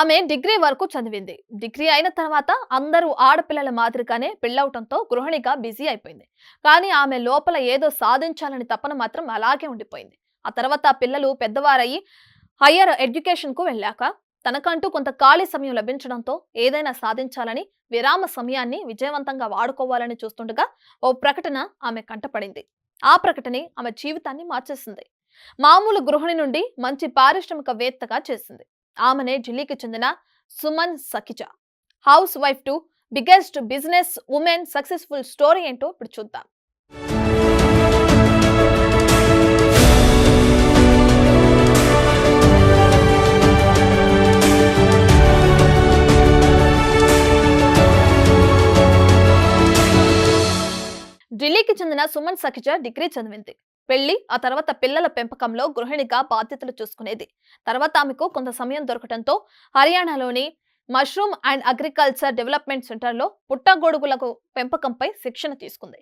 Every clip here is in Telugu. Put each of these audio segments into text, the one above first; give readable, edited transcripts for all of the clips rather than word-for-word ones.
ఆమె డిగ్రీ వరకు చదివింది. డిగ్రీ అయిన తర్వాత అందరూ ఆడపిల్లల మాదిరిగానే పెళ్లవటంతో గృహిణిగా బిజీ అయిపోయింది. కానీ ఆమె లోపల ఏదో సాధించాలని తపన మాత్రం అలాగే ఉండిపోయింది. ఆ తర్వాత పిల్లలు పెద్దవారయ్యి హయ్యర్ ఎడ్యుకేషన్ కు వెళ్ళాక తనకంటూ కొంత ఖాళీ సమయం లభించడంతో ఏదైనా సాధించాలని విరామ సమయాన్ని విజయవంతంగా వాడుకోవాలని చూస్తుండగా ఓ ప్రకటన ఆమె కంటపడింది. ఆ ప్రకటనే ఆమె జీవితాన్ని మార్చేసింది. మామూలు గృహిణి నుండి మంచి పారిశ్రామికవేత్తగా చేసింది. ఆమెనే ఢిల్లీకి చెందిన Suman Sakhija. House wife to biggest business women successful story ఏంటో ఇప్పుడు చూద్దాం. ఢిల్లీకి చెందిన సుమన్ సఖిజా డిగ్రీ చదివింది. పెళ్లి, ఆ తర్వాత పిల్లల పెంపకంలో గృహిణిగా బాధ్యతలు చూసుకునేది. తర్వాత ఆమెకు కొంత సమయం దొరకడంతో హర్యానాలోని మష్రూమ్ అండ్ అగ్రికల్చర్ డెవలప్మెంట్ సెంటర్లో పుట్టగొడుగులకు పెంపకంపై శిక్షణ తీసుకుంది.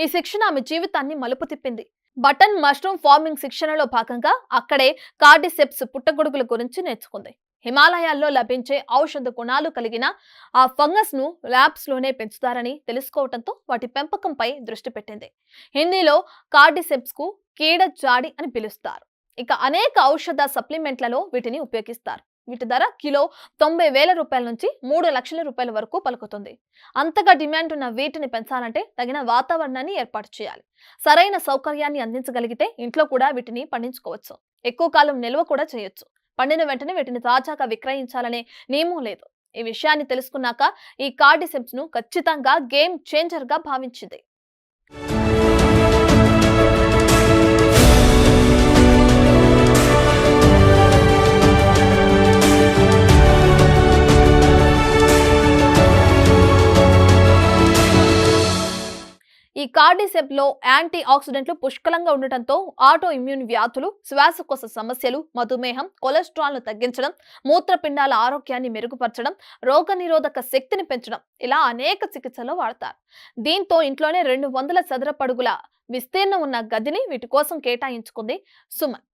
ఈ శిక్షణ ఆమె జీవితాన్ని మలుపు తిప్పింది. బటన్ మష్రూమ్ ఫార్మింగ్ శిక్షణలో భాగంగా అక్కడే కార్డిసెప్స్ పుట్టగొడుగుల గురించి నేర్చుకుంది. హిమాలయాల్లో లభించే ఔషధ గుణాలు కలిగిన ఆ ఫంగస్ ను ల్యాబ్స్ లోనే పెంచుతారని తెలుసుకోవడంతో వాటి పెంపకంపై దృష్టి పెట్టింది. హిందీలో కార్డిసెప్స్ కు కీడ జాడి అని పిలుస్తారు. ఇక అనేక ఔషధ సప్లిమెంట్లలో వీటిని ఉపయోగిస్తారు. వీటి ధర కిలో 90,000 రూపాయల నుంచి 3 లక్షల రూపాయల వరకు పలుకుతుంది. అంతగా డిమాండ్ ఉన్న వీటిని పెంచాలంటే తగిన వాతావరణాన్ని ఏర్పాటు చేయాలి. సరైన సౌకర్యాన్ని అందించగలిగితే ఇంట్లో కూడా వీటిని పండించుకోవచ్చు. ఎక్కువ కాలం నిల్వ కూడా చేయొచ్చు. పండిన వెంటనే వీటిని తాజాగా విక్రయించాలనే నియమం లేదు. ఈ విషయాన్ని తెలుసుకున్నాక ఈ కార్డిసెప్స్ ను ఖచ్చితంగా గేమ్ చేంజర్ గా భావించింది. ఈ కార్డిసెప్ లో యాంటీ ఆక్సిడెంట్లు పుష్కలంగా ఉండటంతో ఆటో ఇమ్యూన్ వ్యాధులు, శ్వాసకోశ సమస్యలు, మధుమేహం, కొలెస్ట్రాల్ ను తగ్గించడం, మూత్రపిండాల ఆరోగ్యాన్ని మెరుగుపరచడం, రోగనిరోధక శక్తిని పెంచడం ఇలా అనేక చికిత్సలో వాడతారు. దీంతో ఇంట్లోనే 200 చదరపడుగుల విస్తీర్ణం ఉన్న గదిని వీటి కోసం కేటాయించుకుంది సుమన్.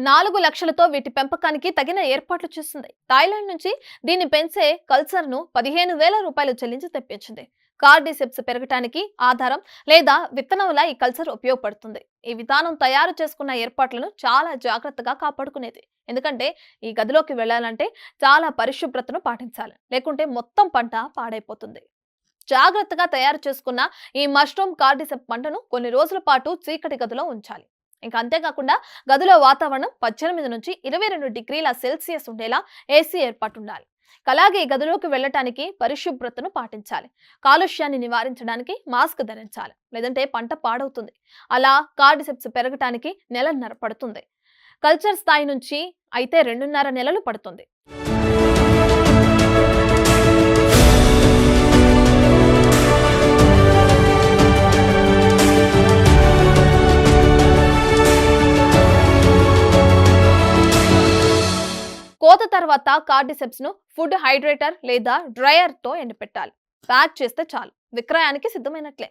4 లక్షలతో వీటి పెంపకానికి తగిన ఏర్పాట్లు చేసింది. థాయిలాండ్ నుంచి దీన్ని పెంచే కల్చర్ ను 15,000 రూపాయలు చెల్లించి తెప్పించింది. కార్డిసెప్స్ పెరగటానికి ఆధారం లేదా విత్తనంలా ఈ కల్చర్ ఉపయోగపడుతుంది. ఈ విధానం తయారు చేసుకున్న ఏర్పాట్లను చాలా జాగ్రత్తగా కాపాడుకునేది. ఎందుకంటే ఈ గదిలోకి వెళ్లాలంటే చాలా పరిశుభ్రతను పాటించాలి, లేకుంటే మొత్తం పంట పాడైపోతుంది. జాగ్రత్తగా తయారు చేసుకున్న ఈ మష్రూమ్ కార్డిసెప్ పంటను కొన్ని రోజుల పాటు చీకటి గదిలో ఉంచాలి. ఇంకా అంతేకాకుండా గదిలో వాతావరణం 18 నుంచి 22 డిగ్రీల సెల్సియస్ ఉండేలా ఏసీ ఏర్పాటు ఉండాలి. అలాగే ఈ గదిలోకి వెళ్లటానికి పరిశుభ్రతను పాటించాలి. కాలుష్యాన్ని నివారించడానికి మాస్క్ ధరించాలి, లేదంటే పంట పాడవుతుంది. అలా కార్డిసెప్స్ పెరగటానికి 1 నెలన్నర పడుతుంది. కల్చర్ స్థాయి నుంచి అయితే 2.5 నెలలు పడుతుంది. కోత తర్వాత కార్డిసెప్స్ ను ఫుడ్ హైడ్రేటర్ లేదా డ్రయర్ తో ఎండపెట్టాలి. ప్యాక్ చేస్తే చాలు, విక్రయానికి సిద్ధమైనట్లే.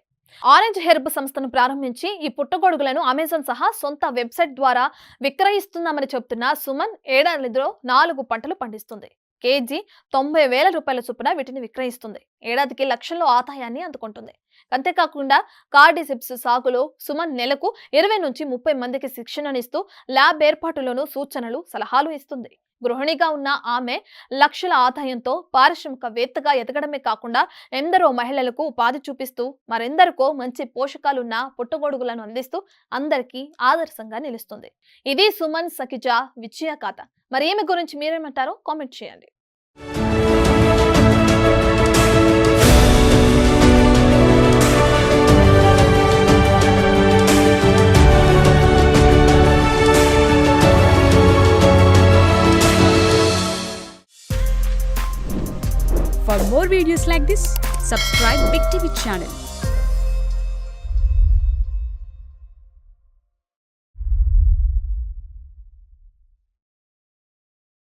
ఆరెంజ్ హెర్బ్ సంస్థను ప్రారంభించి ఈ పుట్టగొడుగులను అమెజాన్ సహా సొంత వెబ్సైట్ ద్వారా విక్రయిస్తున్నామని చెబుతున్న సుమన్ ఏడాదిలో 4 పంటలు పండిస్తుంది. కేజీ 90,000 రూపాయల చొప్పున వీటిని విక్రయిస్తుంది. ఏడాదికి లక్షల్లో ఆదాయాన్ని అందుకుంటుంది. అంతేకాకుండా కార్డిసెప్స్ సాగులో సుమన్ నెలకు 20 నుంచి 30 మందికి శిక్షణనిస్తూ ల్యాబ్ ఏర్పాటులోనూ సూచనలు, సలహాలు ఇస్తుంది. గృహిణిగా ఉన్న ఆమె లక్షల ఆదాయంతో పారిశ్రామికవేత్తగా ఎదగడమే కాకుండా ఎందరో మహిళలకు ఉపాధి చూపిస్తూ మరెందరికో మంచి పోషకాలున్న పుట్టగొడుగులను అందిస్తూ అందరికీ ఆదర్శంగా నిలుస్తుంది. ఇది సుమన్ సఖిజా విజయ కథ. మరి ఈమె గురించి మీరేమంటారో కామెంట్ చేయండి. For more videos like this, subscribe Big TV channel.